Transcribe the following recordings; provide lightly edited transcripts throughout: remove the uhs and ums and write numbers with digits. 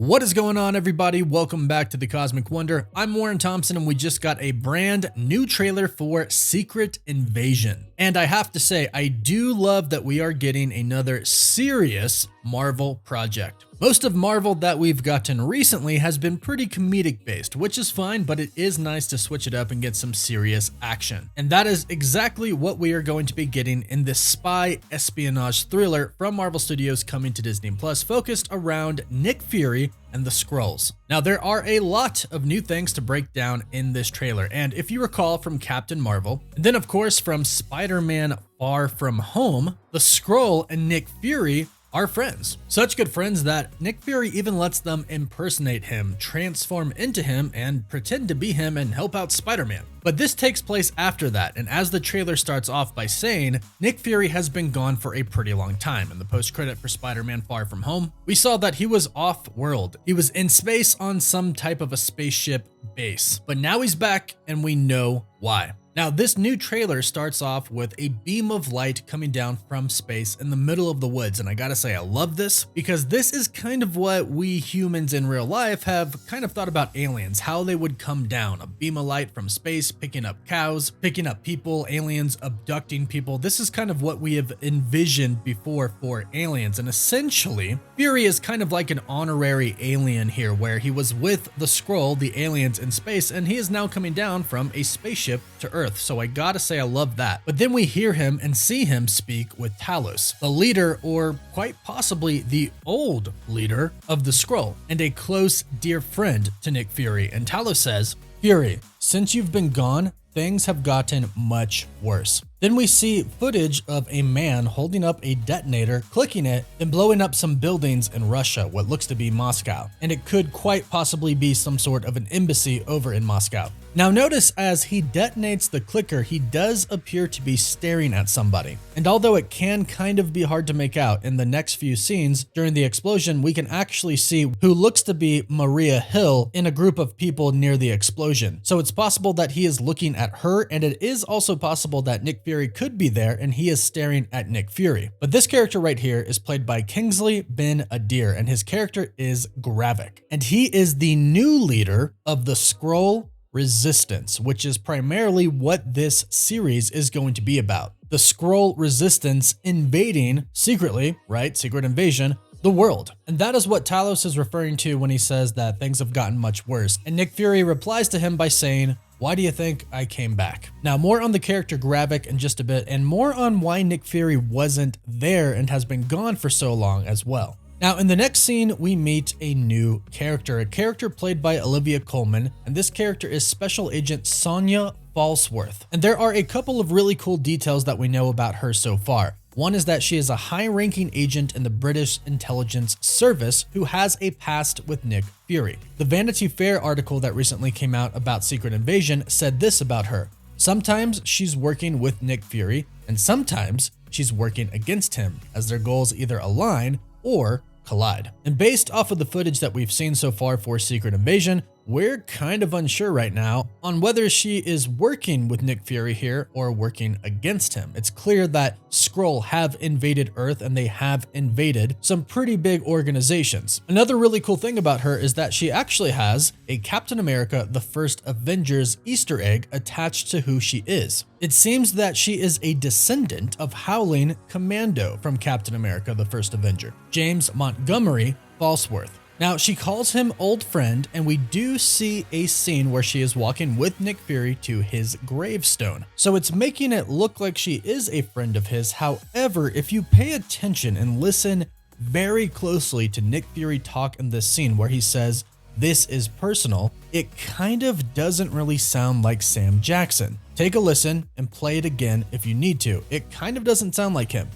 What is going on, everybody? Welcome back to the Cosmic Wonder. I'm Warren Thompson, and we just got a brand new trailer for Secret Invasion. And I have to say, I do love that we are getting another serious Marvel project. Most of Marvel that we've gotten recently has been pretty comedic based, which is fine, but it is nice to switch it up and get some serious action. And that is exactly what we are going to be getting in this spy espionage thriller from Marvel Studios coming to Disney Plus, focused around Nick Fury and the Skrulls. Now, there are a lot of new things to break down in this trailer, and if you recall from Captain Marvel, and then of course from Spider-Man Far From Home, the Skrull and Nick Fury are friends. Such good friends that Nick Fury even lets them impersonate him, transform into him, and pretend to be him and help out Spider-Man. But this takes place after that, and as the trailer starts off by saying, Nick Fury has been gone for a pretty long time. In the post-credit for Spider-Man Far From Home, we saw that he was off-world. He was in space on some type of a spaceship base. But now he's back, and we know why. Now, this new trailer starts off with a beam of light coming down from space in the middle of the woods, and I gotta say I love this because this is kind of what we humans in real life have kind of thought about aliens, how they would come down, a beam of light from space, picking up cows, picking up people, aliens abducting people. This is kind of what we have envisioned before for aliens, and essentially, Fury is kind of like an honorary alien here, where he was with the Skrull, the aliens in space, and he is now coming down from a spaceship to Earth. So I gotta say I love that. But then we hear him and see him speak with Talos, the leader, or quite possibly the old leader of the Skrull, and a close, dear friend to Nick Fury. And Talos says, "Fury, since you've been gone, things have gotten much worse." Then we see footage of a man holding up a detonator, clicking it, and blowing up some buildings in Russia, what looks to be Moscow. And it could quite possibly be some sort of an embassy over in Moscow. Now notice as he detonates the clicker, he does appear to be staring at somebody. And although it can kind of be hard to make out, in the next few scenes during the explosion, we can actually see who looks to be Maria Hill in a group of people near the explosion. So it's possible that he is looking at her, and it is also possible that Nick Fury could be there and he is staring at Nick Fury. But this character right here is played by Kingsley Ben-Adir, and his character is Gravik. And he is the new leader of the Skrull Resistance, which is primarily what this series is going to be about. The Skrull Resistance invading secretly, right? Secret invasion, the world. And that is what Talos is referring to when he says that things have gotten much worse. And Nick Fury replies to him by saying, "Why do you think I came back?" Now, more on the character Gravik in just a bit, and more on why Nick Fury wasn't there and has been gone for so long as well. Now, in the next scene, we meet a new character, a character played by Olivia Colman, and this character is Special Agent Sonya Falsworth. And there are a couple of really cool details that we know about her so far. One is that she is a high-ranking agent in the British intelligence service who has a past with Nick Fury. The Vanity Fair article that recently came out about Secret Invasion said this about her: "Sometimes she's working with Nick Fury, and sometimes she's working against him, as their goals either align or collide." And based off of the footage that we've seen so far for Secret Invasion, we're kind of unsure right now on whether she is working with Nick Fury here or working against him. It's clear that Skrull have invaded Earth, and they have invaded some pretty big organizations. Another really cool thing about her is that she actually has a Captain America the First Avengers Easter egg attached to who she is. It seems that she is a descendant of Howling Commando from Captain America the First Avenger, James Montgomery Falsworth. Now, she calls him old friend, and we do see a scene where she is walking with Nick Fury to his gravestone. So it's making it look like she is a friend of his. However, if you pay attention and listen very closely to Nick Fury talk in this scene where he says, "This is personal," it kind of doesn't really sound like Sam Jackson. Take a listen and play it again if you need to. It kind of doesn't sound like him.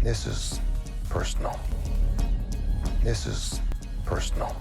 "This is personal. This is personal."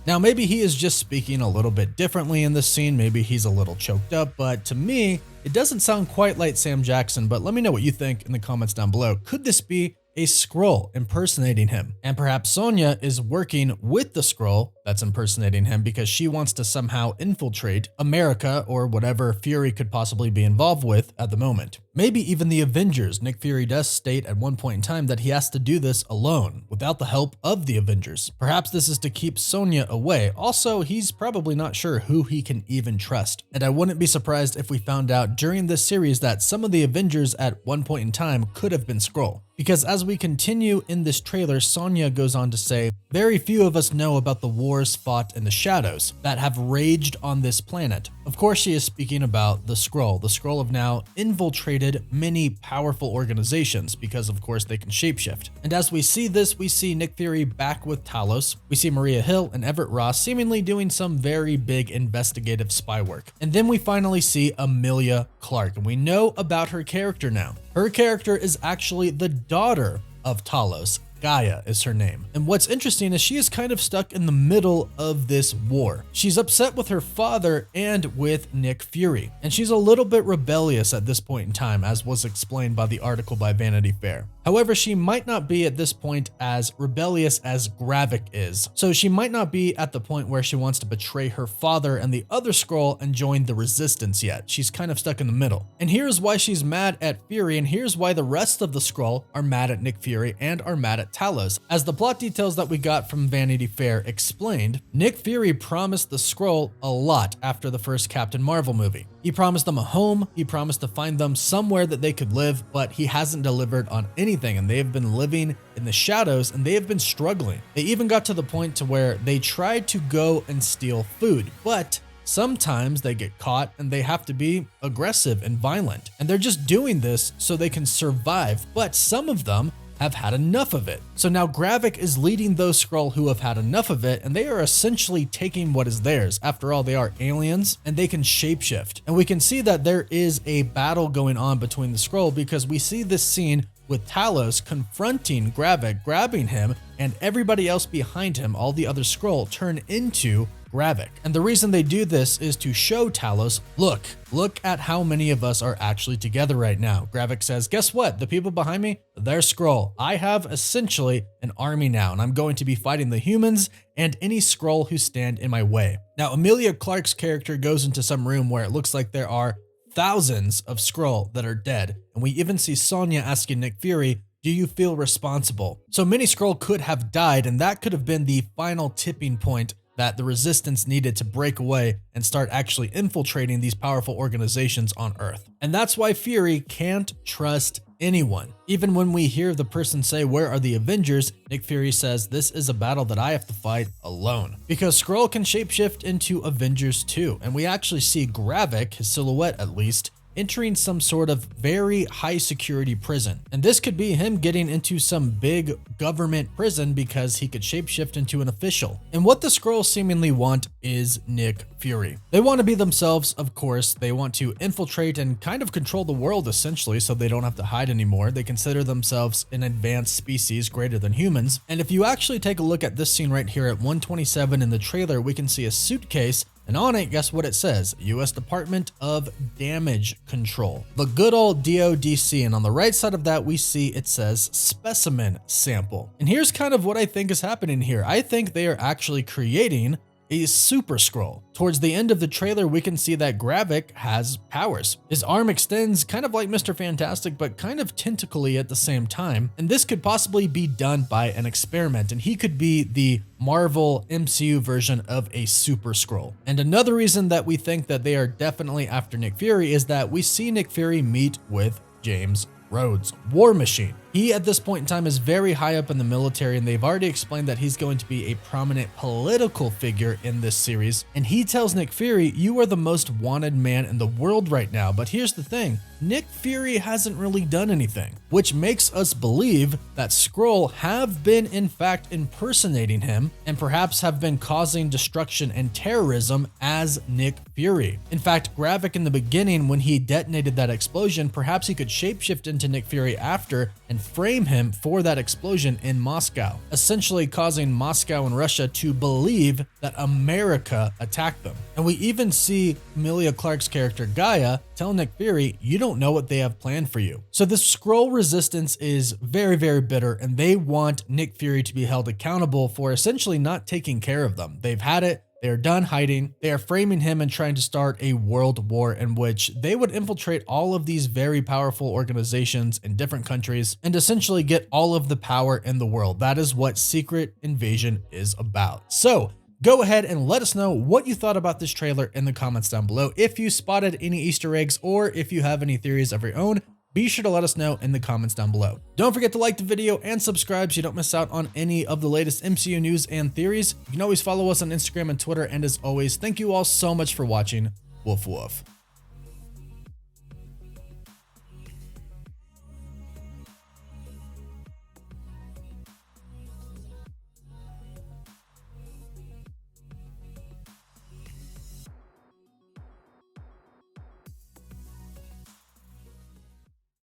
Now, maybe he is just speaking a little bit differently in this scene. Maybe he's a little choked up, but to me, it doesn't sound quite like Sam Jackson. But let me know what you think in the comments down below. Could this be a Skrull impersonating him. And perhaps Sonya is working with the Skrull that's impersonating him because she wants to somehow infiltrate America or whatever Fury could possibly be involved with at the moment. Maybe even the Avengers. Nick Fury does state at one point in time that he has to do this alone, without the help of the Avengers. Perhaps this is to keep Sonya away. Also, he's probably not sure who he can even trust. And I wouldn't be surprised if we found out during this series that some of the Avengers at one point in time could have been Skrull. Because as we continue in this trailer, Sonya goes on to say, very few of us know about the wars fought in the shadows that have raged on this planet. Of course, she is speaking about the Skrull. The Skrull have now infiltrated many powerful organizations because, of course, they can shapeshift. And as we see this, we see Nick Fury back with Talos. We see Maria Hill and Everett Ross seemingly doing some very big investigative spy work. And then we finally see Emilia Clarke, and we know about her character now. Her character is actually the daughter of Talos. Gaia is her name. And what's interesting is she is kind of stuck in the middle of this war. She's upset with her father and with Nick Fury. And she's a little bit rebellious at this point in time, as was explained by the article by Vanity Fair. However, she might not be at this point as rebellious as Gravik is. So she might not be at the point where she wants to betray her father and the other Skrull and join the resistance yet. She's kind of stuck in the middle. And here's why she's mad at Fury, and here's why the rest of the Skrull are mad at Nick Fury and are mad at Talos. As the plot details that we got from Vanity Fair explained, Nick Fury promised the Skrull a lot after the first Captain Marvel movie. He promised them a home, he promised to find them somewhere that they could live, but he hasn't delivered on anything, and they have been living in the shadows and they have been struggling. They even got to the point to where they tried to go and steal food, but sometimes they get caught and they have to be aggressive and violent. And they're just doing this so they can survive, but some of them have had enough of it. So now Gravik is leading those Skrull who have had enough of it, and they are essentially taking what is theirs. After all, they are aliens and they can shapeshift. And we can see that there is a battle going on between the Skrull because we see this scene with Talos confronting Gravik, grabbing him, and everybody else behind him, all the other Skrull, turn into Gravik. And the reason they do this is to show Talos, look at how many of us are actually together right now. Gravik says, guess what? The people behind me, they're Skrull. I have essentially an army now, and I'm going to be fighting the humans and any Skrull who stand in my way. Now, Emilia Clarke's character goes into some room where it looks like there are thousands of Skrull that are dead. And we even see Sonya asking Nick Fury, do you feel responsible? So many Skrull could have died, and that could have been the final tipping point that the resistance needed to break away and start actually infiltrating these powerful organizations on Earth. And that's why Fury can't trust anyone. Even when we hear the person say, where are the Avengers? Nick Fury says, this is a battle that I have to fight alone. Because Skrull can shapeshift into Avengers too. And we actually see Gravik, his silhouette at least, entering some sort of very high security prison. And this could be him getting into some big government prison because he could shapeshift into an official. And what the Skrull seemingly want is Nick Fury. They want to be themselves, of course. They want to infiltrate and kind of control the world essentially so they don't have to hide anymore. They consider themselves an advanced species greater than humans. And if you actually take a look at this scene right here at 127 in the trailer, we can see a suitcase, and on it, guess what it says? U.S. Department of Damage Control. The good old DODC. And on the right side of that, we see it says specimen sample. And here's kind of what I think is happening here. I think they are actually creating a super Skrull. Towards the end of the trailer, we can see that Gravik has powers. His arm extends kind of like Mr. Fantastic, but kind of tentacly at the same time. And this could possibly be done by an experiment, and he could be the Marvel MCU version of a super Skrull. And another reason that we think that they are definitely after Nick Fury is that we see Nick Fury meet with James Rhodes, War Machine. He at this point in time is very high up in the military, and they've already explained that he's going to be a prominent political figure in this series. And he tells Nick Fury, you are the most wanted man in the world right now. But here's the thing, Nick Fury hasn't really done anything, which makes us believe that Skrull have been in fact impersonating him and perhaps have been causing destruction and terrorism as Nick Fury. In fact, Gravik in the beginning, when he detonated that explosion, perhaps he could shapeshift into Nick Fury after and and frame him for that explosion in Moscow, essentially causing Moscow and Russia to believe that America attacked them. And we even see Emilia Clarke's character Gaia tell Nick Fury, you don't know what they have planned for you. So this Skrull resistance is very, very bitter, and they want Nick Fury to be held accountable for essentially not taking care of them. They've had it. They are done hiding. They are framing him and trying to start a world war in which they would infiltrate all of these very powerful organizations in different countries and essentially get all of the power in the world. That is what Secret Invasion is about. So go ahead and let us know what you thought about this trailer in the comments down below. If you spotted any Easter eggs or if you have any theories of your own, be sure to let us know in the comments down below. Don't forget to like the video and subscribe so you don't miss out on any of the latest MCU news and theories. You can always follow us on Instagram and Twitter. And as always, thank you all so much for watching. Woof woof.